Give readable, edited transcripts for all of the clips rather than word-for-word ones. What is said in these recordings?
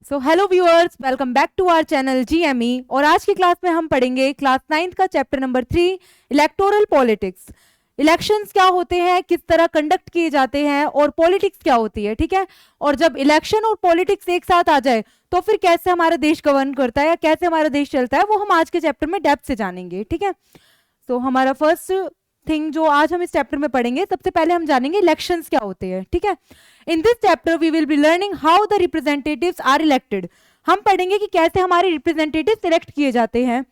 So hello viewers, welcome back to our channel GME. और आज की क्लास में हम पढ़ेंगे क्लास 9th का chapter number 3, electoral politics. Elections क्या होते हैं, किस तरह कंडक्ट किए जाते हैं, और पॉलिटिक्स क्या होती है। ठीक है, और जब इलेक्शन और पॉलिटिक्स एक साथ आ जाए तो फिर कैसे हमारा देश गवर्न करता है या कैसे हमारा देश चलता है, वो हम आज के चैप्टर में डेप्थ से जानेंगे। ठीक है, तो हमारा फर्स्ट थिंग जो आज हम इस चैप्टर में पढ़ेंगे, सबसे पहले हम जानेंगे इलेक्शंस क्या होते हैं। ठीक है, in this chapter we will be learning how the representatives are elected. हम पढ़ेंगे कि कैसे हमारे रिप्रेजेंटेटिव सिलेक्ट किए जाते हैं।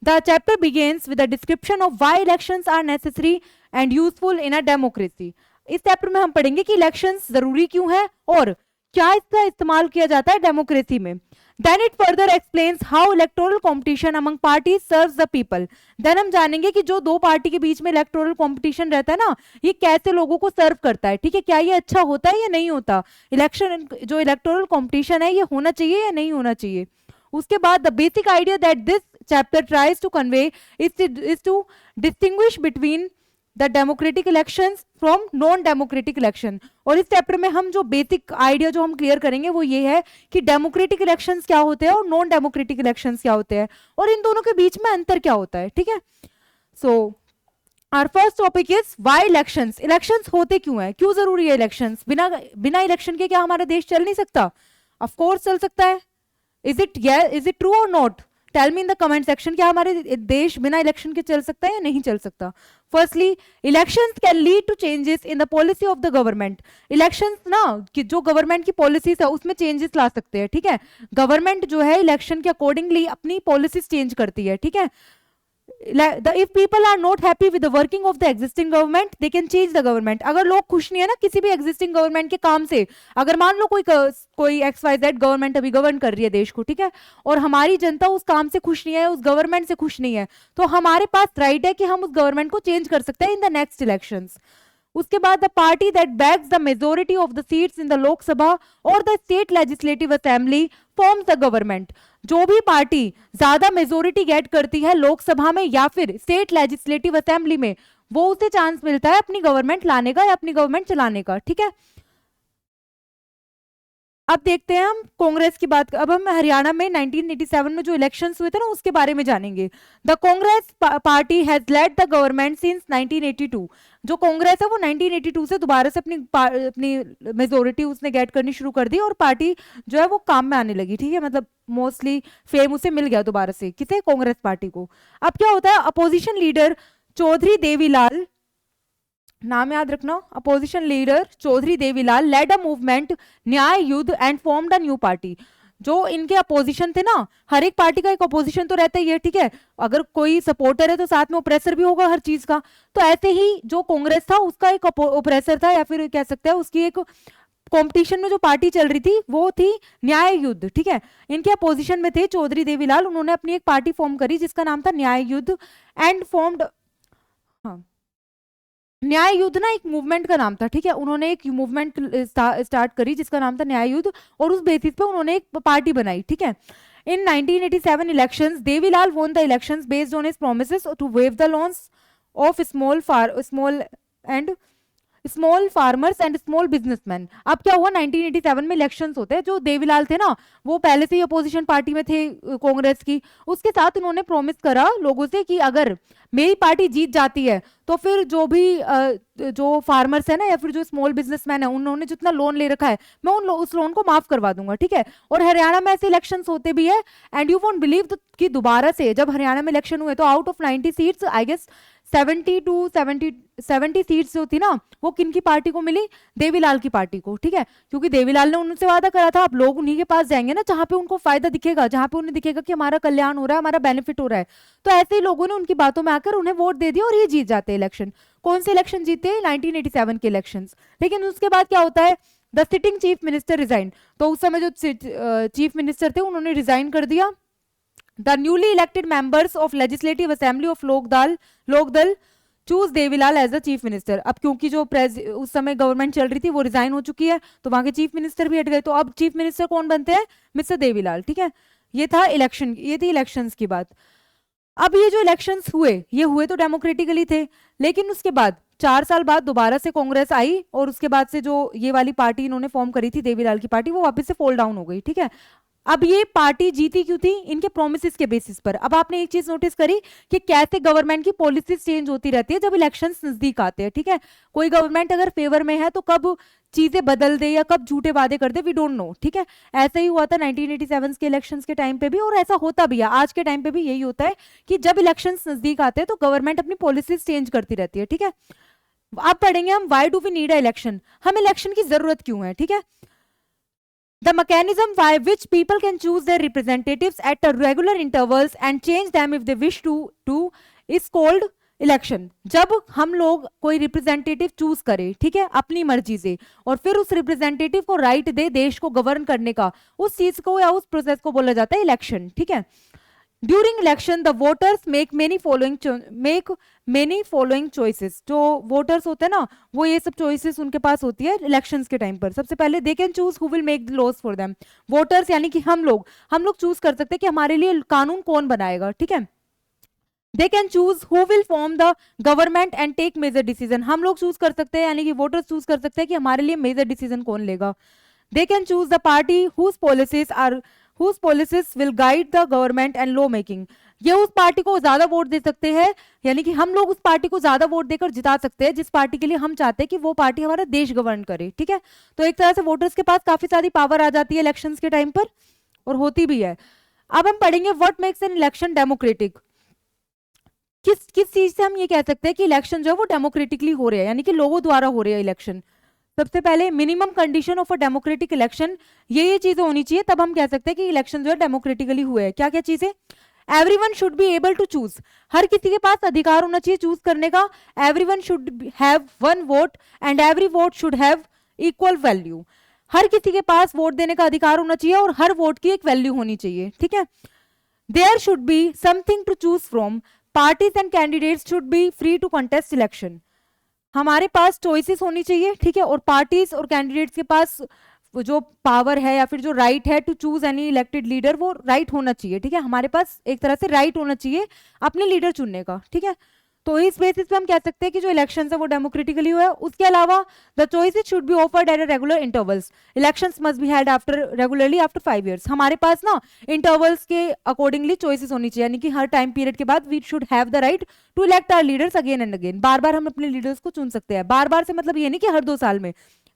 The chapter begins with the description of why elections are necessary and useful in a democracy. इस चैप्टर में हम पढ़ेंगे कि इलेक्शंस जरूरी क्यों है और क्या इसका इस्तेमाल किया जाता है डेमोक्रेसी में। Then it further explains how electoral competition among parties serves the people. Then हम जानेंगे कि जो दो पार्टी के बीच में इलेक्टोरल कंपटीशन रहता है ना, ये कैसे लोगों को सर्व करता है। ठीक है, क्या ये अच्छा होता है या नहीं होता। इलेक्शन जो इलेक्टोरल कंपटीशन है, ये होना चाहिए या नहीं होना चाहिए। उसके बाद the basic idea that this chapter tries to convey is to distinguish between the democratic elections from non democratic election. और इस चैप्टर में हम जो बेसिक आइडिया जो हम क्लियर करेंगे वो ये है कि डेमोक्रेटिक इलेक्शंस क्या होते हैं और नॉन डेमोक्रेटिक इलेक्शंस क्या होते हैं और इन दोनों के बीच में अंतर क्या होता है। ठीक है, so our first topic is why elections. Elections होते क्यों है, क्यों जरूरी है इलेक्शंस। बिना बिना इलेक्शन के क्या हमारा देश चल नहीं सकता? ऑफ कोर्स चल सकता है। इज इट ट्रू और not? Tell me in the comment section, क्या हमारे देश बिना इलेक्शन के चल सकता है या नहीं चल सकता। Firstly, elections can lead to changes in the policy of the government. Elections ना कि जो गवर्नमेंट की पॉलिसीज है उसमें चेंजेस ला सकते हैं। ठीक है, गवर्नमेंट जो है इलेक्शन के अकॉर्डिंगली अपनी पॉलिसीज चेंज करती है। ठीक है, if people are not happy with the working of the existing government, they can change the government. अगर लोग खुश नहीं है ना किसी भी existing government के काम से, अगर मान लो कोई XYZ गवर्नमेंट अभी गवर्न कर रही है देश को, ठीक है, और हमारी जनता उस काम से खुश नहीं है, उस गवर्नमेंट से खुश नहीं है, तो हमारे पास राइट है कि हम उस गवर्नमेंट को चेंज कर सकते हैं इन द नेक्स्ट इलेक्शंस। उसके बाद the party that backs the majority of the seats in the Lok Sabha और the state legislative assembly forms the government. जो भी पार्टी ज्यादा मेजोरिटी गेट करती है लोकसभा में या फिर स्टेट लेजिस्लेटिव असेंबली में, वो उसे चांस मिलता है अपनी गवर्नमेंट लाने का या अपनी गवर्नमेंट चलाने का। ठीक है, अब देखते हैं हम कांग्रेस की बात। अब हम हरियाणा में 1987 में जो इलेक्शंस हुए थे ना उसके बारे में जानेंगे। The Congress party has lead the government since 1982। जो कांग्रेस है वो 1982 से दोबारा से अपनी मेजोरिटी उसने गेट करनी शुरू कर दी और पार्टी जो है वो काम में आने लगी। ठीक है, मतलब मोस्टली फेम उसे मिल गया दोबारा से, किसे? कांग्रेस पार्टी को। अब क्या होता है, अपोजिशन लीडर चौधरी देवीलाल, नाम याद रखना, opposition leader Chaudhary Devilal led a movement Nyaya Yudh and formed a new party. जो इनके अपोजिशन थे ना, हर एक पार्टी का एक अपोजिशन तो रहता ही है। ठीक है, अगर कोई सपोर्टर है तो साथ में ओप्रेसर भी होगा हर चीज का। तो ऐसे ही जो कांग्रेस था उसका एक ओप्रेसर था, या फिर कह सकते हैं उसकी एक कंपटीशन में जो पार्टी चल रही थी वो थी न्याय युद्ध। ठीक है, इनके अपोजिशन में थे चौधरी देवीलाल, उन्होंने अपनी एक पार्टी फॉर्म करी जिसका नाम था न्याय युद्ध एंड फॉर्म्ड। हाँ, न्याय युद्ध ना एक मूवमेंट का नाम था। ठीक है, उन्होंने एक मूवमेंट स्टार्ट करी जिसका नाम था न्याय युद्ध और उस बेसिस पे उन्होंने एक पार्टी बनाई। ठीक है, इन 1987 elections Devilal won the elections based on his promises to waive the loans of small farmers and small businessman. अब क्या हुआ, 1987 में इलेक्शंस होते हैं, जो देवीलाल थे ना वो पहले से ही अपोजिशन पार्टी में थे कांग्रेस की। उसके साथ उन्होंने प्रॉमिस करा लोगों से कि अगर मेरी पार्टी जीत जाती है तो फिर जो भी जो फार्मर्स है ना या फिर जो स्मॉल बिजनेसमैन है उन्होंने जितना लोन ले रखा है मैं उस लोन को माफ करवा दूंगा। ठीक है, और हरियाणा में ऐसे इलेक्शंस होते भी है। एंड यू वोंट बिलीव कि दोबारा से जब हरियाणा में इलेक्शन हुए तो out of 90 seats I guess 70 seats जो थी ना वो किनकी पार्टी को मिली? देवीलाल की पार्टी को। ठीक है, क्योंकि देवीलाल ने उनसे वादा करा था आप लोग उन्हीं के पास जाएंगे ना जहां पे उनको फायदा दिखेगा, जहां पे उन्हें दिखेगा कि हमारा कल्याण हो रहा है, हमारा बेनिफिट हो रहा है। तो ऐसे ही लोगों ने उनकी बातों में आकर उन्हें वोट दे दिया और ये जीत जाते हैं इलेक्शन। कौन से इलेक्शन जीते? 1987 के इलेक्शंस। लेकिन उसके बाद क्या होता है, the sitting chief minister resign. तो उस समय जो चीफ मिनिस्टर थे उन्होंने रिजाइन कर दिया। The newly elected members of legislative assembly of Lokdal choose Devilal as the chief minister. अब क्योंकि जो उस समय गवर्नमेंट चल रही थी वो रिजाइन हो चुकी है तो वहां के चीफ मिनिस्टर भी हट गए, तो अब चीफ मिनिस्टर कौन बनते हैं? मिस्टर देवीलाल। ठीक है, ये थी इलेक्शंस की बात। अब ये जो इलेक्शंस हुए ये हुए तो डेमोक्रेटिकली थे, लेकिन उसके बाद 4 साल बाद दोबारा से कांग्रेस आई और उसके बाद से जो ये वाली पार्टी इन्होंने फॉर्म करी थी देवीलाल की पार्टी वो वापस से फॉल डाउन हो गई। ठीक है, अब ये पार्टी जीती क्यों थी? इनके प्रोमिसेस के बेसिस पर। अब आपने एक चीज नोटिस करी कि कैसे गवर्नमेंट की पॉलिसीज चेंज होती रहती है जब इलेक्शंस नजदीक आते हैं, ठीक है। कोई गवर्नमेंट अगर फेवर में है तो कब चीजें बदल दे या कब झूठे वादे कर दे, वी डोंट नो, ठीक है। ऐसा ही हुआ था 1987 के इलेक्शंस के टाइम पे भी, और ऐसा होता भी है आज के टाइम पे भी। यही होता है कि जब इलेक्शंस नजदीक आते हैं तो गवर्नमेंट अपनी पॉलिसीज चेंज करती रहती है, ठीक है। अब पढ़ेंगे हम why do we need a election, हम इलेक्शन की जरूरत क्यों है, ठीक है। The mechanism by which people can choose their representatives at a regular intervals and change them if they wish to is called election. जब हम लोग कोई रिप्रेजेंटेटिव चूज करें, ठीक है, अपनी मर्जी से, और फिर उस रिप्रेजेंटेटिव को राइट दे देश को गवर्न करने का, उस चीज को या उस प्रोसेस को बोला जाता है इलेक्शन, ठीक है। During election the voters make many following choices. जो वोटर्स होते हैं ना, वो ये सब चॉइसेस उनके पास होती है इलेक्शंस के टाइम पर। सबसे पहले they can choose who will make the laws for them. Voters यानी कि हम लोग चूज कर सकते हैं कि हमारे लिए कानून कौन बनाएगा, ठीक है। They can choose who will form the government and take major decision. हम लोग चूज कर सकते हैं, यानी कि वोटर्स चूज कर सकते हैं कि हमारे लिए मेजर डिसीजन कौन लेगा। दे can choose the party whose policies will guide the government and law making। ये उस पार्टी को ज्यादा वोट दे सकते हैं, यानी कि हम लोग उस पार्टी को ज्यादा वोट देकर जिता सकते हैं जिस पार्टी के लिए हम चाहते हैं कि वो पार्टी हमारा देश गवर्न करे, ठीक है। तो एक तरह से वोटर्स के पास काफी सारी पावर आ जाती है इलेक्शंस के टाइम पर, और होती भी है। अब हम पढ़ेंगे what makes an election democratic. किस चीज से हम ये कह सकते हैं कि इलेक्शन जो है वो डेमोक्रेटिकली हो रहे हैं, यानी कि लोगों द्वारा हो रहे हैं इलेक्शन। सबसे पहले minimum condition of a democratic election, ये चीजें होनी चाहिए, तब हम कह सकते हैं कि इलेक्शन जो है डेमोक्रेटिकली हुए हैं। क्या क्या चीजें? Everyone should be able to choose, हर किसी के पास अधिकार होना चाहिए चूज करने का। Everyone should have one vote and every vote should have equal value. हर किसी के पास वोट देने का अधिकार होना चाहिए और हर वोट की एक वैल्यू होनी चाहिए, ठीक है। There should be something to choose from, parties and candidates should be free to contest election. हमारे पास चॉइसेस होनी चाहिए, ठीक है, और पार्टीज और कैंडिडेट्स के पास जो पावर है या फिर जो राइट है to choose any elected leader, वो राइट होना चाहिए, ठीक है। हमारे पास एक तरह से राइट होना चाहिए अपने लीडर चुनने का, ठीक है। तो इस बेसिस पे हम कह सकते हैं कि जो इलेक्शन है वो डेमोक्रेटिकली हुआ है। उसके अलावा the choices should be offered at regular intervals. Elections must be held regularly after 5 years। हमारे पास ना इंटरवल्स के अकॉर्डिंगली चॉइसेस होनी चाहिए, यानी कि हर टाइम पीरियड के बाद we should have the right to elect our leaders again and again. बार बार हम अपने लीडर्स को चुन सकते हैं। बार बार से मतलब ये नहीं कि हर 2 साल में,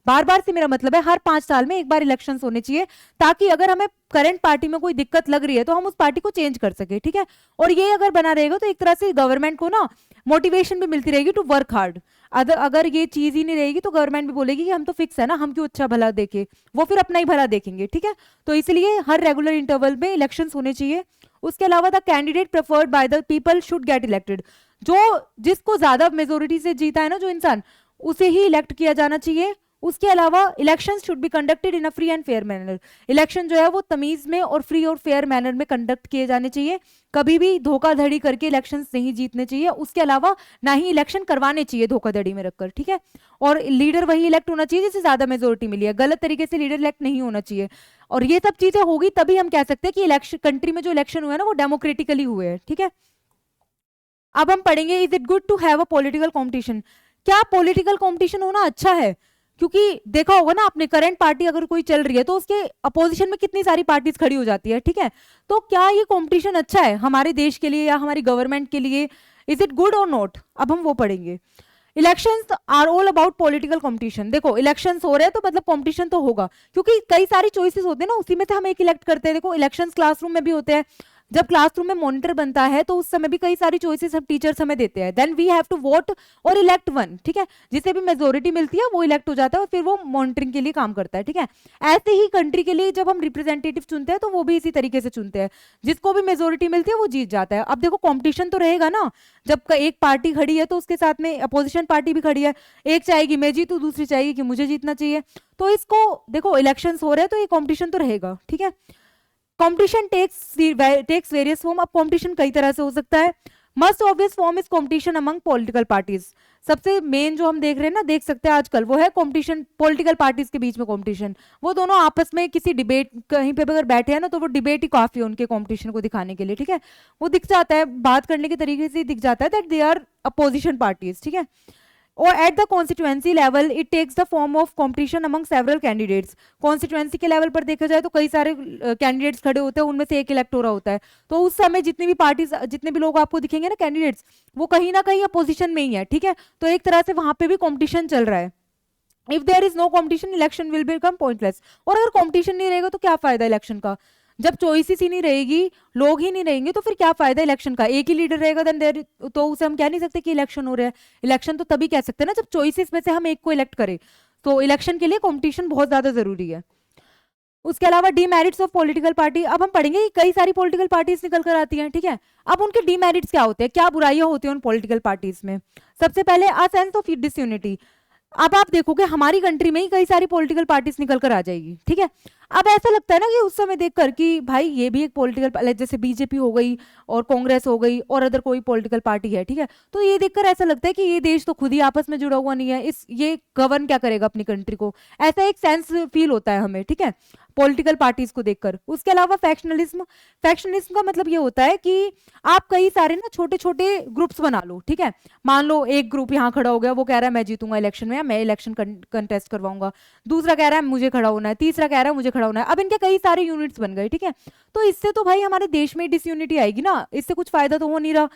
बार बार से मेरा मतलब है हर 5 साल में एक बार इलेक्शंस होने चाहिए, ताकि अगर हमें करंट पार्टी में कोई दिक्कत लग रही है तो हम उस पार्टी को चेंज कर सके, ठीक है। और ये अगर बना रहेगा तो एक तरह से गवर्नमेंट को ना मोटिवेशन भी मिलती रहेगी टू वर्क हार्ड। अगर ये चीज ही नहीं रहेगी तो गवर्नमेंट भी बोलेगी कि हम तो फिक्स है ना, हम क्यों अच्छा भला देखे, वो फिर अपना ही भला देखेंगे, ठीक है। तो इसलिए हर रेगुलर इंटरवल में इलेक्शंस होने चाहिए। उसके अलावा the candidate preferred by the people should get elected. जिसको ज्यादा मेजोरिटी से जीता है ना जो इंसान, उसे ही इलेक्ट किया जाना चाहिए। उसके अलावा election should be conducted in a free and fair manner. Election जो है वो तमीज में और फ्री और फेयर मैनर में कंडक्ट किए जाने चाहिए। कभी भी धोखाधड़ी करके इलेक्शंस नहीं जीतने चाहिए। उसके अलावा ना ही इलेक्शन करवाने चाहिए धोखाधड़ी में रखकर, ठीक है। और लीडर वही इलेक्ट होना चाहिए जिसे ज्यादा मेजोरिटी मिली है, गलत तरीके से लीडर इलेक्ट नहीं होना चाहिए। और ये सब चीजें होगी तभी हम कह सकते हैं कि इलेक्शन कंट्री में जो इलेक्शन हुए ना वो डेमोक्रेटिकली हुए हैं, ठीक है। अब हम पढ़ेंगे is it good to have a political competition. क्या पॉलिटिकल कॉम्पिटिशन होना अच्छा है? क्योंकि देखा होगा ना आपने, करंट पार्टी अगर कोई चल रही है तो उसके अपोजिशन में कितनी सारी पार्टीज खड़ी हो जाती है, ठीक है। तो क्या ये कंपटीशन अच्छा है हमारे देश के लिए या हमारी गवर्नमेंट के लिए? इज इट गुड और नॉट? अब हम वो पढ़ेंगे। Elections are all about political competition. देखो इलेक्शंस हो रहे हैं तो मतलब कंपटीशन तो होगा, क्योंकि कई सारी चॉइसेस होते हैं ना, उसी में से हम एक इलेक्ट करते हैं। देखो इलेक्शंस क्लासरूम में भी होते हैं। जब क्लासरूम में मॉनिटर बनता है तो उस समय भी कई सारी चॉइसेस हम टीचर्स हमें देते हैं। Then we have to vote और इलेक्ट वन, ठीक है। जिसे भी मेजोरिटी मिलती है वो इलेक्ट हो जाता है और फिर वो मॉनिटरिंग के लिए काम करता है, ठीक है। ऐसे ही कंट्री के लिए जब हम रिप्रेजेंटेटिव चुनते हैं तो वो भी इसी तरीके से चुनते हैं, जिसको भी मेजोरिटी मिलती है वो जीत जाता है। अब देखो कॉम्पिटिशन तो रहेगा ना, जब एक पार्टी खड़ी है तो उसके साथ में अपोजिशन पार्टी भी खड़ी है। एक चाहेगी मैं जीतूं, दूसरी चाहेगी कि मुझे जीतना चाहिए। तो इसको देखो इलेक्शंस हो रहे हैं तो ये कॉम्पिटिशन तो रहेगा, ठीक है। Competition takes various form. अब कंपटीशन कई तरह से हो सकता है। Must obvious form is competition among political parties. सबसे मेन जो हम देख रहे हैं ना, देख सकते हैं आजकल, वो है कंपटीशन पॉलिटिकल पार्टीज के बीच में कंपटीशन। वो दोनों आपस में किसी डिबेट कहीं पे अगर बैठे हैं ना तो वो डिबेट ही काफी है उनके कंपटीशन को दिखाने के लिए, ठीक है। वो दिख जाता है, बात करने के तरीके से दिख जाता है that they are opposition parties, ठीक है। और at the constituency level it takes the form of competition among several candidates. Constituency के लेवल पर देखा जाए तो कई सारे कैंडिडेट्स खड़े होते हैं, उनमें से एक इलेक्ट हो रहा होता है। तो उस समय जितनी भी पार्टीज, जितने भी लोग आपको दिखेंगे ना कैंडिडेट्स, वो कहीं ना कहीं अपोजिशन में ही है, ठीक है। तो एक तरह से वहां पे भी कॉम्पिटिशन चल रहा है। If there is no competition election will become pointless. और अगर कॉम्पिटिशन नहीं रहेगा तो क्या फायदा इलेक्शन का? जब चॉइसेस ही नहीं रहेगी, लोग ही नहीं रहेंगे, तो फिर क्या फायदा इलेक्शन का? एक ही लीडर रहेगा देन देयर, तो उसे हम कह नहीं सकते कि इलेक्शन हो रहा है। इलेक्शन तो तभी कह सकते हैं ना जब चॉइसेस में से हम एक को इलेक्ट करें। तो इलेक्शन के लिए कॉम्पिटिशन बहुत ज्यादा जरूरी है। उसके अलावा डीमेरिट्स ऑफ पॉलिटिकल पार्टी, अब हम पढ़ेंगे कि कई सारी पॉलिटिकल पार्टीज निकल कर आती हैं, ठीक है। अब उनके डीमेरिट्स क्या होते हैं, क्या बुराइयां होती हैं उन पॉलिटिकल पार्टीज में? सबसे पहले अ सेंस ऑफ डिसयूनिटी। अब आप देखोगे हमारी कंट्री में ही कई सारी पॉलिटिकल पार्टीज निकल कर आ जाएगी, ठीक है। अब ऐसा लगता है ना कि उस समय देखकर कि भाई ये भी एक पॉलिटिकल, जैसे बीजेपी हो गई और कांग्रेस हो गई और अदर कोई पॉलिटिकल पार्टी है, ठीक है। तो ये देखकर ऐसा लगता है कि ये देश तो खुद ही आपस में जुड़ा हुआ नहीं है, इस ये गवर्न क्या करेगा अपनी कंट्री को, ऐसा एक सेंस फील होता है हमें, ठीक है, पॉलिटिकल पार्टीज को देखकर। उसके अलावा फैक्शनलिज्म। फैक्शनलिज्म का मतलब ये होता है कि आप कई सारे ना छोटे छोटे ग्रुप्स बना लो, ठीक है। मान लो एक ग्रुप यहाँ खड़ा हो गया, वो कह रहा है मैं जीतूंगा इलेक्शन में, मैं इलेक्शन कंटेस्ट करवाऊंगा। दूसरा कह रहा है मुझे खड़ा होना है, तीसरा कह रहा है मुझे खड़ा होना है। अब इनके कई सारे यूनिट्स बन गए, ठीक है। तो इससे तो भाई हमारे देश में डिसयूनिटी आएगी ना, इससे कुछ फायदा तो हो नहीं रहा।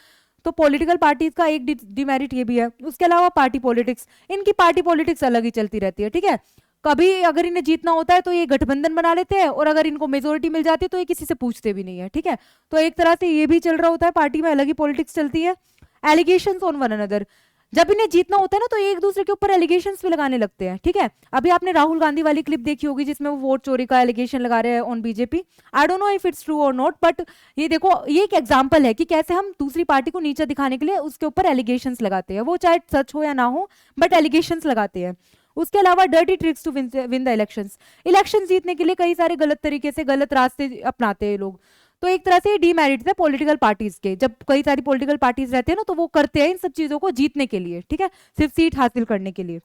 तो पॉलिटिकल पार्टीज का एक डिमेरिट ये भी है। उसके अलावा पार्टी पॉलिटिक्स, इनकी पार्टी पॉलिटिक्स अलग ही चलती रहती है, ठीक है। कभी अगर इन्हें जीतना होता है तो ये गठबंधन बना लेते हैं, और अगर इनको मेजोरिटी मिल जाती है तो ये किसी से पूछते भी नहीं है, ठीक है। तो एक तरह से ये भी चल रहा होता है, पार्टी में अलग ही पॉलिटिक्स चलती है। एलिगेशंस ऑन वन अनदर, जब इन्हें जीतना होता है ना तो एक दूसरे के ऊपर एलिगेशंस भी लगाने लगते हैं, ठीक है। अभी आपने राहुल गांधी वाली क्लिप देखी होगी जिसमें वो वोट चोरी का एलिगेशन लगा रहे हैं on BJP. I don't know if it's true और नॉट, बट ये देखो ये एक एग्जांपल है कि कैसे हम दूसरी पार्टी को नीचा दिखाने के लिए उसके ऊपर एलिगेशंस लगाते हैं, वो चाहे सच हो या ना हो, बट एलिगेशंस लगाते हैं। उसके अलावा dirty tricks to win the elections, election जीतने के लिए कई सारे गलत तरीके से गलत रास्ते अपनाते हैं लोग। तो एक तरह से डीमेरिट्स है पॉलिटिकल पार्टीज के, जब कई सारी पॉलिटिकल पार्टीज रहते हैं ना तो वो करते हैं इन सब चीजों को जीतने के लिए, ठीक है, सिर्फ सीट हासिल करने के लिए।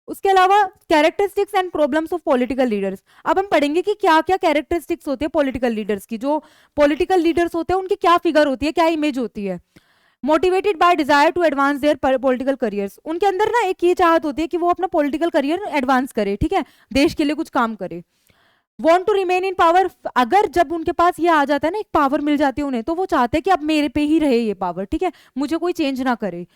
उसके अलावा characteristics and problems of political leaders, अब हम पढ़ेंगे कि क्या क्या कैरेक्टरिस्टिक्स होते हैं पॉलिटिकल लीडर्स की। जो पॉलिटिकल लीडर्स होते हैं उनकी क्या फिगर होती है, क्या इमेज होती है। Motivated by desire to advance their political careers, उनके अंदर ना एक ये चाहत होती है कि वो अपना पॉलिटिकल करियर एडवांस करे, ठीक है, देश के लिए कुछ काम करे। Want to remain in power, अगर जब उनके पास ये आ जाता है ना, एक पावर मिल जाती है उन्हें, तो वो चाहते हैं कि अब मेरे पे ही रहे ये पावर, ठीक है, मुझे कोई चेंज ना करे।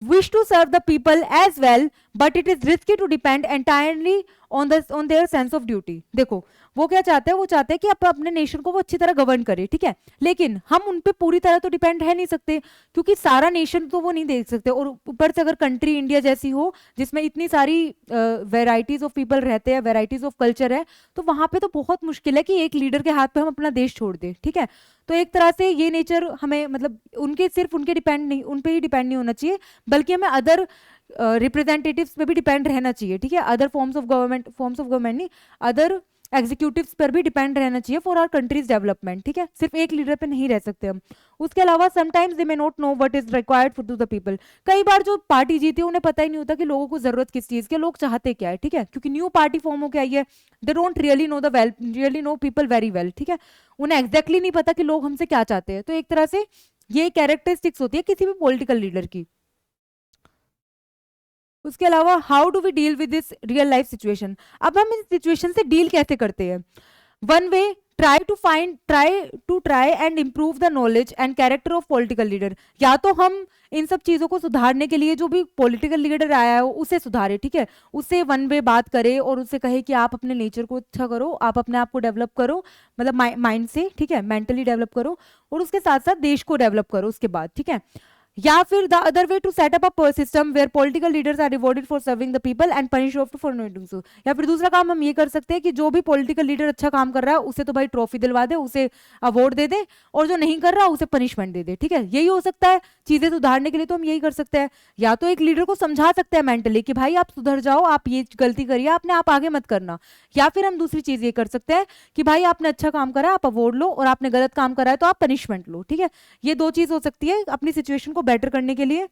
Wish to serve the people as well but it is risky to depend entirely on their sense of duty. देखो वो क्या चाहते हैं, वो चाहते हैं कि अपने नेशन को वो अच्छी तरह गवर्न करे, ठीक है, लेकिन हम उन पे पूरी तरह तो डिपेंड है नहीं सकते, क्योंकि सारा नेशन तो वो नहीं देख सकते। और ऊपर से अगर कंट्री इंडिया जैसी हो जिसमें इतनी सारी वेराइटीज ऑफ पीपल रहते हैं, वेराइटीज ऑफ कल्चर है, तो वहां पे तो बहुत मुश्किल है कि एक लीडर के हाथ पे हम अपना देश छोड़ दें, ठीक है। तो एक तरह से ये नेचर हमें, मतलब उनके सिर्फ उनके डिपेंड नहीं, उन पे ही डिपेंड नहीं होना चाहिए, बल्कि हमें अदर रिप्रेजेंटेटिव्स पे भी डिपेंड रहना चाहिए, ठीक है, अदर फॉर्म्स ऑफ गवर्नमेंट नहीं, अदर एग्जीक्यूटिव्स पर भी डिपेंड रहना चाहिए फॉर आवर कंट्रीज डेवलपमेंट, ठीक है, सिर्फ एक लीडर पे नहीं रह सकते हम। उसके अलावा sometimes they may not know what is required for to the people, कई बार जो पार्टी जीती है उन्हें पता ही नहीं होता कि लोगों को जरूरत किस चीज की, लोग चाहते क्या है, ठीक है, क्योंकि न्यू पार्टी फॉर्म हो के आई है, they don't really know people very well, ठीक है, उन्हें एग्जैक्टली नहीं पता कि लोग हमसे क्या चाहते हैं। तो एक तरह से ये कैरेक्टरिस्टिक्स होती है किसी भी पॉलिटिकल लीडर की। उसके अलावा how do we deal with this real life situation, अब हम इस सिचुएशन से डील कैसे करते हैं। One way, try and improve the knowledge and character of political leader, या तो हम इन सब चीजों को सुधारने के लिए जो भी पॉलिटिकल लीडर आया है उसे सुधारे, ठीक है, उससे वन वे बात करे और उससे कहे कि आप अपने नेचर को अच्छा करो, आप अपने आप को डेवलप करो, मतलब माइंड से, ठीक है, मेंटली डेवलप करो, और उसके साथ साथ देश को डेवलप करो उसके बाद, ठीक है। या फिर the other way, to set up a system where political leaders are rewarded for serving the people and punish for not doing so, या फिर दूसरा काम हम ये कर सकते हैं कि जो भी पॉलिटिकल लीडर अच्छा काम कर रहा है उसे तो भाई ट्रॉफी दिलवा दे, उसे अवार्ड दे दे, और जो नहीं कर रहा उसे पनिशमेंट दे दे, ठीक है, यही हो सकता है चीजें सुधारने के लिए। तो हम यही कर सकते हैं, या तो एक लीडर को समझा सकते हैं मेंटली कि भाई आप सुधर जाओ, आप ये गलती करिए, आपने आप आगे मत करना, या फिर हम दूसरी चीज ये कर सकते हैं कि भाई आपने अच्छा काम करा आप अवार्ड लो, और आपने गलत काम करा है तो आप पनिशमेंट लो, ठीक है, ये दो चीज हो सकती है अपनी सिचुएशन को बेटर करने के लिए।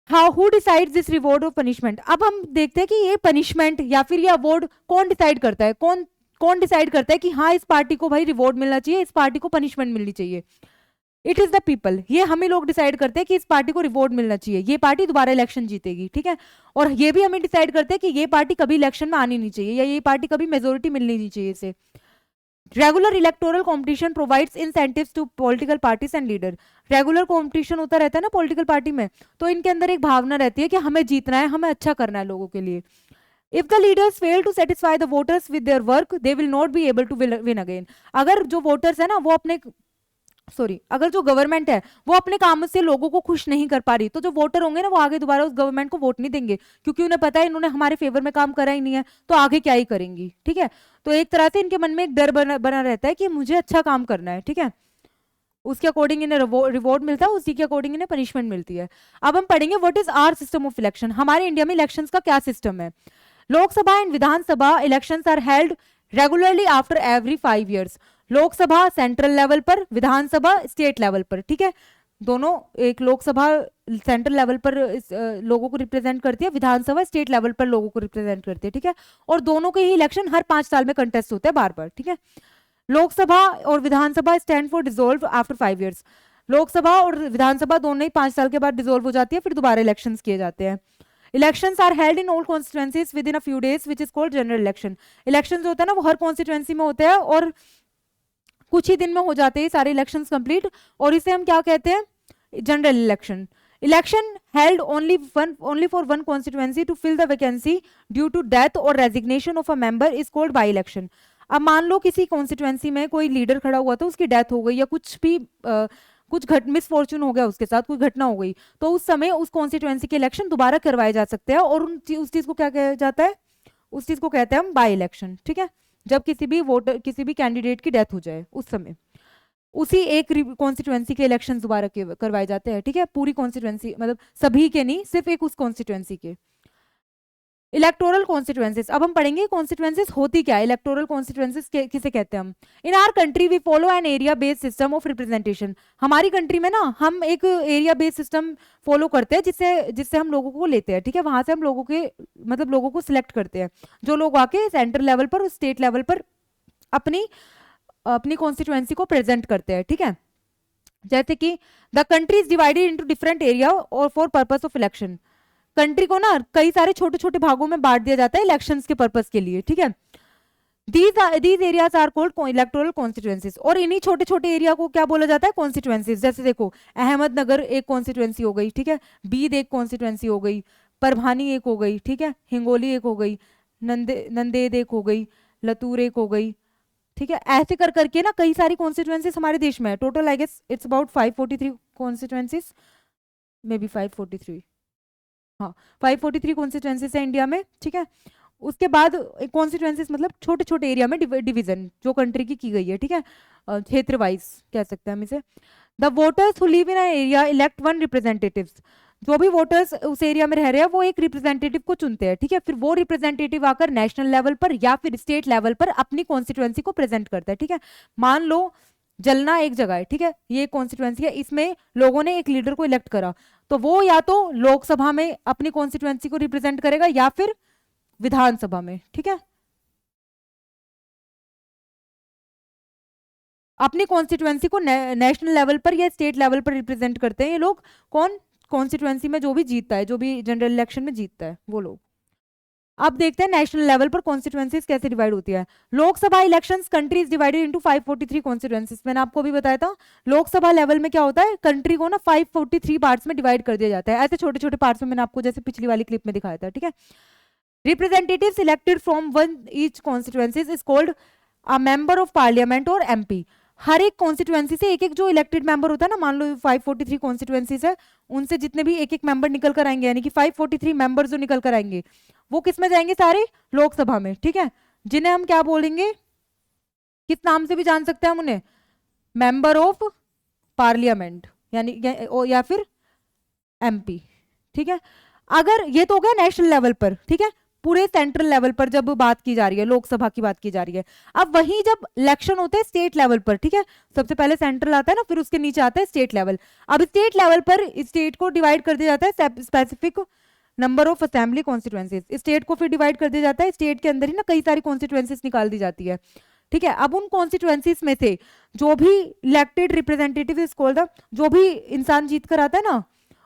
How who decides this reward और पनिशमेंट, अब हम देखते हैं कि ये पनिशमेंट या फिर ये अवार्ड कौन डिसाइड करता है, कौन कौन डिसाइड करता है कि हाँ इस पार्टी को भाई रिवॉर्ड मिलना चाहिए, इस पार्टी को पनिशमेंट मिलनी चाहिए। इट इज द पीपल, ये हम ही लोग डिसाइड करते हैं कि इस पार्टी को रिवॉर्ड मिलना चाहिए, ये पार्टी दोबारा इलेक्शन जीतेगी, ठीक है। और ये भी हम ही डिसाइड करते हैं कि ये पार्टी कभी इलेक्शन में आनी नहीं चाहिए, या ये पार्टी कभी मेजोरिटी मिलनी नहीं चाहिए इसे। Regular electoral competition provides incentives to political parties and leader. Regular competition होता रहता है ना पॉलिटिकल पार्टी में, तो इनके अंदर एक भावना रहती है कि हमें जीतना है, हमें अच्छा करना है लोगों के लिए। If the leaders fail to satisfy the voters with their work, they will not be able to win again. अगर जो वोटर्स है ना वो अपने अगर जो गवर्नमेंट है वो अपने काम से लोगों को खुश नहीं कर पा रही, तो जो वोटर होंगे ना वो आगे दोबारा उस गवर्नमेंट को वोट नहीं देंगे, क्योंकि उन्हें पता है इन्होंने हमारे फेवर में काम करा ही नहीं है, तो आगे क्या ही करेंगी, ठीक है। तो एक तरह से इनके मन में एक डर बना रहता है कि मुझे अच्छा काम करना है, ठीक है। उसके अकॉर्डिंग इन्हें रिवॉर्ड मिलता है, उसी के अकॉर्डिंग इन्हें पनिशमेंट मिलती है। अब हम पढ़ेंगे what is our system of election. हमारे इंडिया में इलेक्शंस का क्या सिस्टम है। Lok Sabha and Vidhan Sabha elections are held regularly after every 5 years। Lok Sabha central level पर, विधानसभा स्टेट लेवल पर, ठीक है। दोनों, एक लोकसभा सेंट्रल लेवल पर लोगों को रिप्रेजेंट करती है, विधानसभा स्टेट लेवल पर लोगों को रिप्रेजेंट करती है, ठीक है। और दोनों के ही इलेक्शन हर 5 साल में कंटेस्ट होते हैं बार बार, ठीक है। लोकसभा और Vidhan Sabha stand for dissolve after 5 years। Lok Sabha और विधानसभा दोनों ही 5 साल के बाद डिसॉल्व हो जाती है, फिर दोबारा इलेक्शंस किए जाते हैं। Elections are held in all constituencies within a few days which is called general election. Elections होता है ना वो हर कॉन्स्टिट्यूएंसी में होते हैं और कुछ ही दिन में हो जाते हैं सारे इलेक्शंस कंप्लीट, और इसे हम क्या कहते हैं, general election. Election held only for one constituency to fill the vacancy due to death और resignation of a member is called by election. अब मान लो किसी कॉन्स्टिट्यूएंसी में कोई लीडर खड़ा हुआ था, उसकी डेथ हो गई या कुछ भी कुछ मिसफॉर्चून हो गया उसके साथ, कोई घटना हो गई, तो उस समय उस कॉन्स्टिट्यूएंसी के इलेक्शन दोबारा करवाए जा सकते हैं, और उस चीज को क्या कहा जाता है, उस चीज को कहते हैं हम बाई इलेक्शन, ठीक है। जब किसी भी कैंडिडेट की डेथ हो जाए उस समय उसी एक कॉन्स्टिट्यूएंसी के इलेक्शन दोबारा करवाए जाते हैं, ठीक है। पूरी कॉन्स्टिट्यूएंसी मतलब सभी के नहीं, सिर्फ एक उस कॉन्स्टिट्यूएंसी के। इलेक्टोरल कॉन्स्टिट्यूएंसीज, अब हम पढ़ेंगे कॉन्स्टिट्यूएंसीज होती क्या है, इलेक्टोरल कॉन्स्टिट्यूएंसीज किसे कहते हैं हम। In our country we follow an area based system of representation. हमारी कंट्री में ना हम एक एरिया बेस्ड सिस्टम फॉलो करते हैं, जिससे हम लोगों को लेते हैं, ठीक है। वहां से हम लोगों को सिलेक्ट करते हैं, जो लोग आके सेंट्रल लेवल पर और स्टेट लेवल पर अपनी कॉन्स्टिट्यूएंसी को प्रेजेंट करते हैं, ठीक है। जैसे कि the country is divided into different area और for purpose of election. Country को ना कई सारे छोटे छोटे भागों में बांट दिया जाता है इलेक्शंस के पर्पस के लिए, ठीक है। These areas are called electoral constituencies. और इन्हीं छोटे छोटे एरिया को क्या बोला जाता है, कॉन्स्टिट्यूएंसीज। जैसे देखो अहमदनगर एक कॉन्स्टिट्यूएंसी हो गई, ठीक है। बीद एक कॉन्स्टिट्यूएंसी हो गई, परभानी एक हो गई, ठीक है। हिंगोली एक हो गई, नंदेद एक हो गई, लतूर एक हो गई, ठीक है। ऐसे कर करके ना कई सारी कॉन्स्टिट्यूएंसीज हमारे देश में है। Total I guess it's about 543 constituencies, may be 543, हाँ 543 कॉन्स्टिट्यूएंसीज है इंडिया में, ठीक है। उसके बाद कॉन्स्टिट्यूएंसीज मतलब छोटे छोटे एरिया में डिवीजन जो कंट्री की गई है, ठीक है, क्षेत्र वाइज कह सकते हैं हम इसे। The voters who live in an area elect one representatives. जो भी वोटर्स उस एरिया में रह रहे हैं वो एक रिप्रेजेंटेटिव को चुनते हैं, ठीक है। फिर वो रिप्रेजेंटेटिव आकर नेशनल लेवल पर या फिर स्टेट लेवल पर अपनी कॉन्स्टिट्यूएंसी को प्रेजेंट करता है, ठीक है। मान लो जलना एक जगह है, ठीक है, ये कॉन्स्टिट्यूएंसी है, इसमें लोगों ने एक लीडर को इलेक्ट करा, तो वो या तो लोकसभा में अपनी कॉन्स्टिट्यूएंसी को रिप्रेजेंट करेगा या फिर विधानसभा में, ठीक है। अपनी कॉन्स्टिट्यूएंसी को नेशनल लेवल पर या स्टेट लेवल पर रिप्रेजेंट करते हैं ये लोग। कौन, कॉन्स्टिट्यूएंसी में जो भी जीतता है, जो भी जनरल इलेक्शन में जीतता है वो लोग। अब देखते हैं नेशनल लेवल पर कॉन्स्टिट्यूएंसीज कैसे डिवाइड होती है। Lok Sabha elections country is divided into 543 constituencies. मैंने आपको अभी बताया था लोकसभा लेवल में क्या होता है, कंट्री को ना 543 पार्ट्स में डिवाइड कर दिया जाता है, ऐसे छोटे छोटे पार्ट्स में, मैंने आपको जैसे पिछली वाली क्लिप में दिखाया था, ठीक है। Representatives elected from one each constituencies is called a member of parliament और एमपी। हर एक कॉन्स्टिट्यूएंसी से एक एक जो इलेक्टेड मेंबर होता है ना, मान लो 543 कॉन्स्टिट्यूएंसीज है, उनसे जितने भी एक एक मेंबर निकल कर आएंगे, यानी कि 543 मेंबर जो निकल कर आएंगे वो किस में जाएंगे, सारे लोकसभा में, ठीक है। जिन्हें हम क्या बोलेंगे, किस नाम से भी जान सकते हैं हम उन्हें, मेंबर ऑफ पार्लियामेंट यानी या फिर एमपी, ठीक है। अगर ये तो हो गया नेशनल लेवल पर, ठीक है, पूरे सेंट्रल लेवल पर जब बात की जा रही है, लोकसभा की बात की जा रही है। अब वहीं जब इलेक्शन होते हैं स्टेट लेवल पर, ठीक है, सबसे पहले सेंट्रल आता है ना, फिर उसके नीचे आता है स्टेट लेवल। अब स्टेट लेवल पर स्टेट को डिवाइड कर दिया जाता है specific number of assembly constituencies. State को फिर डिवाइड कर दिया जाता है, स्टेट के अंदर ही ना कई सारी कॉन्स्टिट्यूएंसीज निकाल दी जाती है, ठीक है। अब उन कॉन्स्टिट्यूएंसीज में से जो भी इलेक्टेड रिप्रेजेंटेटिव इज कॉल्ड, जो भी इंसान जीत कर आता है ना,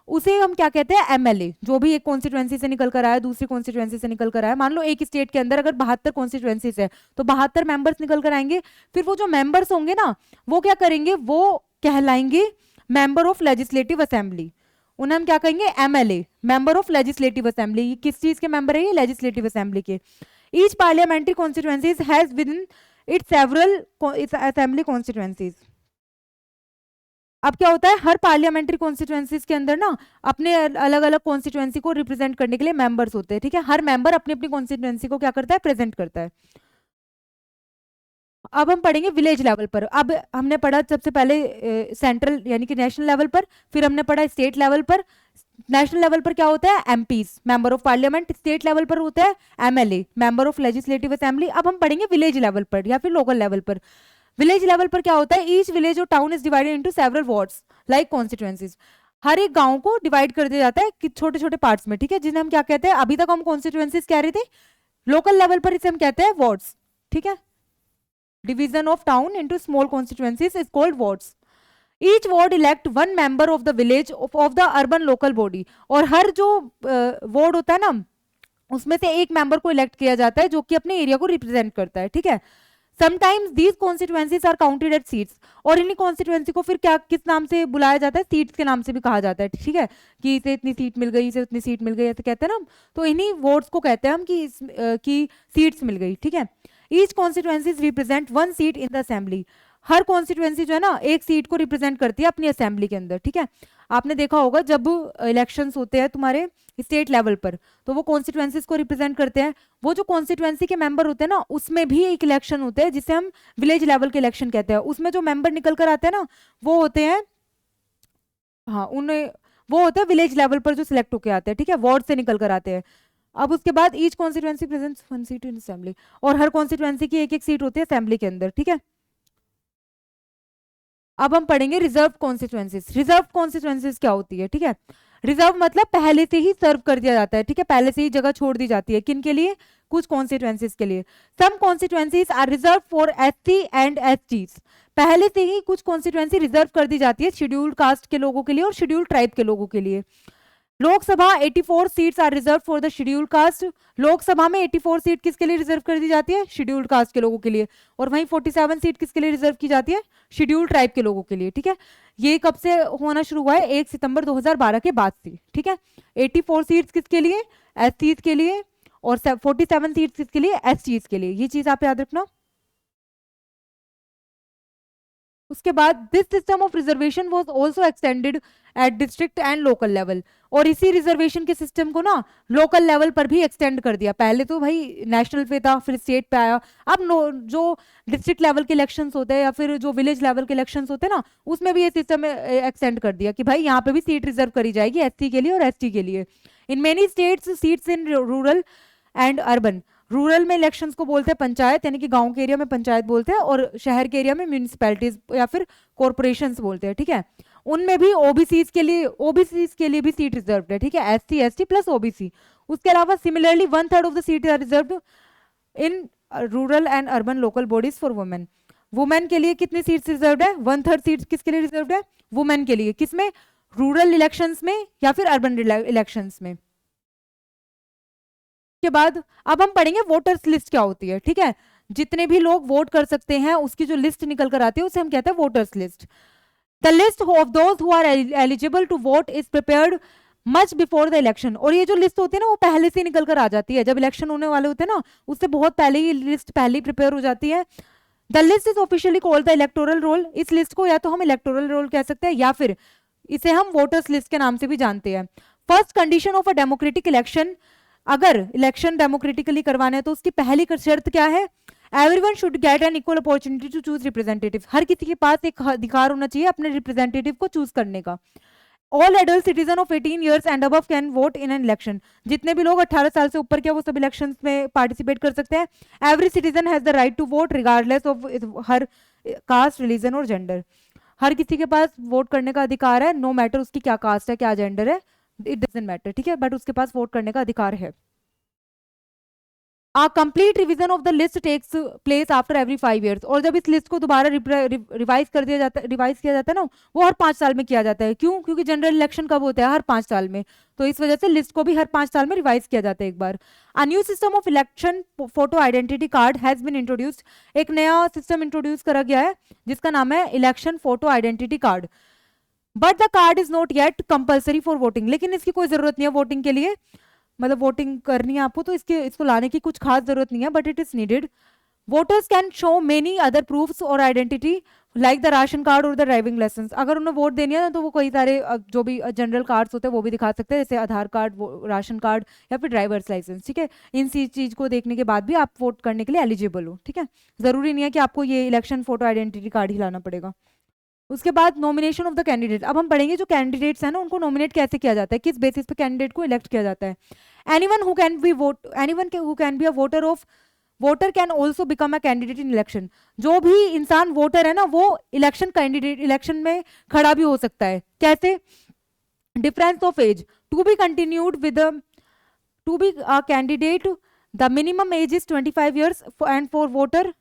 उसे हम क्या कहते हैं, एमएलए। जो भी एक कॉन्स्टिट्यूएंसी से निकल कर आया, दूसरी कॉन्स्टिट्यूएंसी से निकल कर आया, मान लो एक स्टेट के अंदर अगर 72 कॉन्स्टिट्यूएंसीज है तो 72 मेंबर्स निकल कर आएंगे। फिर वो जो मेंबर्स होंगे ना, वो क्या करेंगे, वो कहलाएंगे मेंबर ऑफ लेजिस्लेटिव असेंबली। उन्हें हम क्या कहेंगे, MLA, member of legislative assembly. ये किस चीज के मेंबर है, ये लेजिस्लेटिव असेंबली के। Each parliamentary constituencies has with in its several assembly constituencies. अब क्या होता है, हर पार्लियामेंट्री कॉन्स्टिट्यूएंसीज के अंदर ना अपने अलग अलग कॉन्स्टिट्यूएंसी को रिप्रेजेंट करने के लिए मेंबर्स होते हैं, ठीक है। हर मेंबर अपनी अपनी कॉन्स्टिट्यूएंसी को क्या करता है, प्रेजेंट करता है। अब हम पढ़ेंगे विलेज लेवल पर। अब हमने पढ़ा सबसे पहले सेंट्रल यानी कि नेशनल लेवल पर, फिर हमने पढ़ा स्टेट लेवल पर। नेशनल लेवल पर क्या होता है, MPs, member of parliament. State level पर होता है MLA, member of legislative assembly. अब हम पढ़ेंगे विलेज लेवल पर या फिर लोकल लेवल पर। विलेज लेवल पर क्या होता है, ईच विलेज और town is divided into several wards like constituencies. हर एक गांव को डिवाइड कर दिया जाता है कि छोटे छोटे पार्ट्स में, ठीक है, जिन्हें हम क्या कहते हैं, अभी तक हम कॉन्स्टिट्यूएंसीज कह रहे थे, लोकल लेवल पर इसे हम कहते हैं वार्ड्स, ठीक है। Division of town into small constituencies is called wards. Each ward elect one member of the village of the urban local body. और हर जो वार्ड होता है ना, उसमें से एक मेंबर को इलेक्ट किया जाता है जो कि अपने एरिया को रिप्रेजेंट करता है, ठीक है। Sometimes these constituencies are counted at seats. और इन्हीं कॉन्स्टिट्यूएंसी को फिर क्या, किस नाम से बुलाया जाता है, सीट्स के नाम से भी कहा जाता है, ठीक है, कि इसे इतनी सीट मिल गई, इसे उतनी सीट मिल गई, ऐसे कहते हैं ना हम। तो इन्हीं वोट्स को कहते हैं हम कि सीट्स मिल गई, ठीक है। Each constituencies represent one seat in the assembly. Her constituency जो है ना, एक सीट को रिप्रेजेंट करती है अपनी असेंबली के अंदर, ठीक है। आपने देखा होगा जब इलेक्शंस होते हैं तुम्हारे स्टेट लेवल पर, तो वो कॉन्स्टिट्यूएंसीज को रिप्रेजेंट करते हैं। वो जो कॉन्स्टिट्यूएंसी के मेंबर होते हैं ना, उसमें भी एक इलेक्शन होते हैं जिसे हम विलेज लेवल के इलेक्शन कहते हैं। उसमें जो मेंबर निकल कर आते हैं ना, वो होते हैं, हाँ, उन्हें वो होते हैं विलेज लेवल पर जो सिलेक्ट होकर आते हैं, ठीक है, वार्ड से निकल कर आते हैं। अब उसके बाद each constituency presents one seat इन असेंबली। और हर कॉन्स्टिट्यूएंसी की एक एक सीट होती है असेंबली के अंदर, ठीक है। अब हम पढ़ेंगे रिजर्व कॉन्स्टिट्यूएंसीज। रिजर्व कॉन्स्टिट्यूएंसीज क्या होती है, ठीक है। रिजर्व मतलब पहले से ही सर्व कर दिया जाता है, ठीक है, पहले से ही जगह छोड़ दी जाती है। किन के लिए, कुछ कॉन्स्टिट्यूएंसीज के लिए। Some constituencies are reserve for SC and STs. पहले से ही कुछ कॉन्स्टिट्यूएंसी रिजर्व कर दी जाती है शेड्यूल्ड कास्ट के लोगों के लिए और शेड्यूल्ड ट्राइब के लोगों के लिए। Lok Sabha 84 seats are reserve for the scheduled caste. Lok Sabha में 84 सीट किसके लिए रिजर्व कर दी जाती है, शेड्यूल्ड कास्ट के लोगों के लिए। और वहीं 47 सीट किसके लिए रिजर्व की जाती है, शेड्यूल्ड ट्राइब के लोगों के लिए, ठीक है। ये कब से होना शुरू हुआ है, 1 सितंबर 2012 के बाद से, ठीक है। 84 सीट्स किसके लिए, एससीज के लिए, और 47 सीट्स किसके लिए, एसटीज के लिए। ये चीज आप याद रखना। उसके बाद this system of reservation was also extended at district and local level. और इसी रिजर्वेशन के सिस्टम को ना लोकल लेवल पर भी एक्सटेंड कर दिया। पहले तो भाई नेशनल पे था, फिर स्टेट पे आया। अब जो डिस्ट्रिक्ट लेवल के इलेक्शंस होते हैं या फिर जो विलेज लेवल के इलेक्शंस होते हैं ना, उसमें भी ये सिस्टम एक्सटेंड कर दिया कि भाई यहाँ पे भी सीट रिजर्व करी जाएगी एससी के लिए और एसटी के लिए। In many states seats in rural and urban. Rural में इलेक्शंस को बोलते हैं पंचायत, यानी कि गांव के एरिया में पंचायत बोलते हैं, और शहर के एरिया में म्यूनिसिपैलिटीज या फिर कॉर्पोरेशंस बोलते हैं, ठीक है। उनमें भी ओबीसीज के लिए भी सीट रिजर्व है, ठीक है, एससी एसटी प्लस ओबीसी। उसके अलावा similarly 1/3 of the seat are reserved in rural and urban local bodies for women. Women के लिए कितनी सीट्स रिजर्व है, 1/3 सीट किसके लिए रिजर्व है, वुमेन के लिए। किसमें, रूरल इलेक्शंस में या फिर अर्बन इलेक्शंस में। के बाद अब हम पढ़ेंगे वोटर्स लिस्ट क्या होती है, ठीक है। जितने भी लोग वोट कर सकते हैं उसकी जो लिस्ट निकल कर आती है उसे हम कहते हैं voters list. The list of those who are eligible to vote is prepared much before the election. और ये जो लिस्ट होती है ना, वो पहले से निकल कर आ जाती है। जब इलेक्शन होने वाले होते हैं ना, उससे बहुत पहले ही लिस्ट पहले ही प्रिपेयर हो जाती है। The list is officially called the electoral roll. इस लिस्ट को या तो हम इलेक्टोरल रोल कह सकते हैं या फिर इसे हम वोटर्स लिस्ट के नाम से भी जानते हैं। First condition of a democratic election, अगर इलेक्शन डेमोक्रेटिकली करवाना है तो उसकी पहली शर्त क्या है, everyone should get an equal opportunity to choose representative. हर किसी के पास एक अधिकार होना चाहिए अपने रिप्रेजेंटेटिव को चूज करने का। All adult citizen of 18 years and above can vote in an election. जितने भी लोग 18 साल से ऊपर के वो सब इलेक्शंस में पार्टिसिपेट कर सकते हैं। Every citizen has the right to vote regardless of her caste, religion और जेंडर। हर किसी के पास वोट करने का अधिकार है, नो मैटर उसकी क्या कास्ट है, क्या जेंडर है, इट डजंट मैटर, ठीक है, बट उसके पास वोट करने का अधिकार है। A complete revision of the list takes place after every 5 years. और जब इस लिस्ट को दोबारा रिवाइज किया जाता है ना, वो हर 5 साल में किया जाता है. क्यों? क्योंकि जनरल इलेक्शन कब होता है? हर 5 साल में. तो इस वजह से लिस्ट को भी हर 5 साल में रिवाइज किया जाता है एक बार. A new system of election photo identity card has been introduced. एक नया सिस्टम इंट्रोड्यूस करा गया है जिसका नाम है election photo identity card. But the card is not yet compulsory for voting. लेकिन इसकी कोई जरूरत नहीं है वोटिंग के लिए, मतलब वोटिंग करनी है आपको तो इसको लाने की कुछ खास जरूरत नहीं है, but it is needed. Voters can show many other proofs और identity like the ration card और द ड्राइविंग लाइसेंस. अगर उन्हें वोट देनी है ना तो वो कई सारे जो भी जनरल कार्ड्स होते हैं वो भी दिखा सकते हैं, जैसे आधार कार्ड, राशन कार्ड या फिर ड्राइवर्स लाइसेंस. ठीक है, इन चीज को देखने के बाद भी आप वोट करने के लिए एलिजिबल हो. ठीक है, जरूरी नहीं है कि आपको ये इलेक्शन फोटो आइडेंटिटी कार्ड ही लाना पड़ेगा. उसके बाद नॉमिनेशन ऑफ द कैंडिडेट. अब हम पढ़ेंगे जो कैंडिडेट्स हैं ना उनको नॉमिनेट कैसे किया जाता है, किस बेसिस पे कैंडिडेट को इलेक्ट किया जाता है. Anyone who can be a voter of voter can also become a candidate in election. जो भी इंसान वोटर है ना वो इलेक्शन में खड़ा भी हो सकता है. कैसे? Difference of age to be continued with to be a candidate the minimum age is 25 years and for voter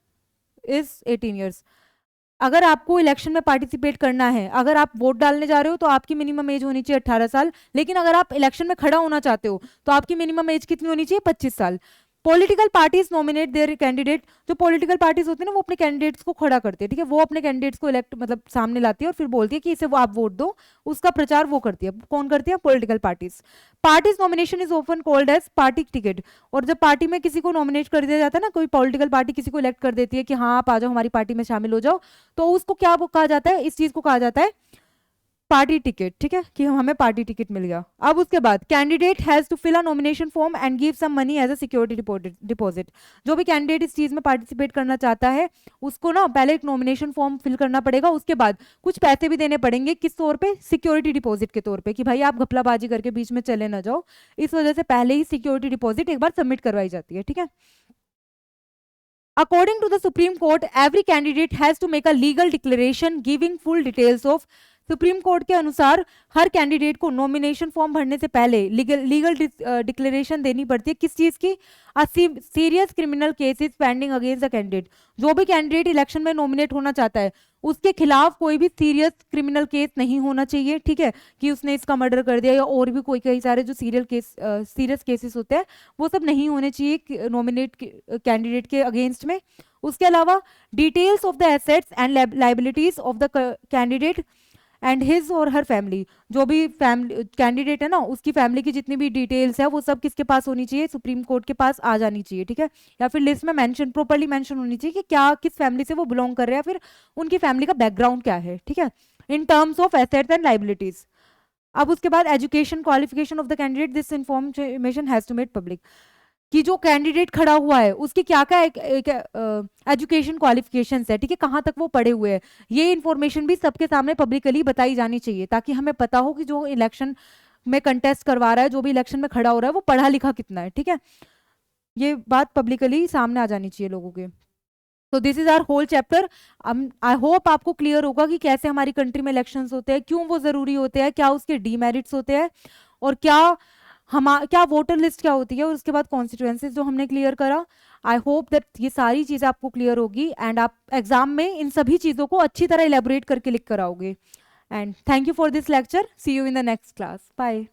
is 18 years. अगर आपको इलेक्शन में पार्टिसिपेट करना है, अगर आप वोट डालने जा रहे हो तो आपकी मिनिमम एज होनी चाहिए 18 साल. लेकिन अगर आप इलेक्शन में खड़ा होना चाहते हो तो आपकी मिनिमम एज कितनी होनी चाहिए? 25 साल. Political parties nominate their candidate. जो पॉलिटिकल पार्टीज होती है ना वो अपने कैंडिडेट्स को खड़ा करती है. ठीक है, वो अपने कैंडिडेट्स को इलेक्ट मतलब सामने लाती है और फिर बोलती है कि इसे वो आप वोट दो. उसका प्रचार वो करती है. कौन करती है? Political parties. Parties nomination is often called as party ticket. और जब पार्टी में किसी को नॉमिनेट कर दिया जाता है ना, कोई पॉलिटिकल पार्टी किसी को इलेक्ट कर देती है कि हाँ आप आ जाओ हमारी पार्टी में शामिल हो जाओ, तो उसको क्या कहा जाता है? इस चीज को कहा जाता है पार्टी टिकट. ठीक है, कि हमें पार्टी टिकट मिल गया. अब उसके बाद candidate has to fill a nomination form and give some money as a security deposit. जो भी कैंडिडेट इस चीज में पार्टिसिपेट करना चाहता है उसको ना पहले एक नॉमिनेशन फॉर्म फिल करना पड़ेगा. उसके बाद कुछ पैसे भी देने पड़ेंगे. किस तौर पे? सिक्योरिटी डिपॉजिट के तौर पे, कि भाई आप घपलाबाजी करके बीच में चले ना जाओ. इस वजह से पहले ही सिक्योरिटी डिपॉजिट एक बार सबमिट करवाई जाती है. ठीक है. According to the Supreme Court, every candidate has to make a legal declaration giving full details of. Supreme court के अनुसार हर कैंडिडेट को नॉमिनेशन फॉर्म भरने से पहले लीगल डिक्लेरेशन देनी पड़ती है. किस चीज की? Serious criminal cases pending against the candidate. जो भी कैंडिडेट इलेक्शन में नॉमिनेट होना चाहता है उसके खिलाफ कोई भी सीरियस क्रिमिनल केस नहीं होना चाहिए. ठीक है, कि उसने इसका मर्डर कर दिया या और भी कोई कई सारे जो सीरियस केसेस होते हैं वो सब नहीं होने चाहिए नॉमिनेट कैंडिडेट के अगेंस्ट में. उसके अलावा details of the assets and liabilities of the candidate and his और हर फैमिली. जो भी फैमिली कैंडिडेट है ना उसकी फैमिली की जितनी भी डिटेल्स है वो सब किसके पास होनी चाहिए? सुप्रीम कोर्ट के पास आ जानी चाहिए. ठीक है, या फिर लिस्ट में मेंशन प्रॉपर्ली मेंशन होनी चाहिए कि क्या किस फैमिली से वो बिलोंग कर रहे हैं, फिर उनकी फैमिली का बैकग्राउंड क्या है. ठीक है, in terms of assets and liabilities. अब उसके बाद education qualification of the candidate. This information has to made public. कि जो कैंडिडेट खड़ा हुआ है उसकी क्या क्या एजुकेशन क्वालिफिकेशंस है. ठीक है, कहाँ तक वो पढ़े हुए हैं, ये इन्फॉर्मेशन भी सबके सामने पब्लिकली बताई जानी चाहिए ताकि हमें पता हो कि जो इलेक्शन में कंटेस्ट करवा रहा है, जो भी इलेक्शन में खड़ा हो रहा है वो पढ़ा लिखा कितना है. ठीक है, ये बात पब्लिकली सामने आ जानी चाहिए लोगों के. तो this is our whole chapter. I hope आपको क्लियर होगा कि कैसे हमारी कंट्री में इलेक्शंस होते हैं, क्यों वो जरूरी होते हैं, क्या उसके डीमेरिट्स होते हैं और क्या वोटर लिस्ट क्या होती है और उसके बाद कॉन्स्टिट्यूएंसीज जो हमने क्लियर करा. आई होप दैट ये सारी चीजें आपको क्लियर होगी एंड आप एग्जाम में इन सभी चीजों को अच्छी तरह इलेबोरेट करके लिख कर आओगे. And thank you for this lecture. See you in the next class. Bye.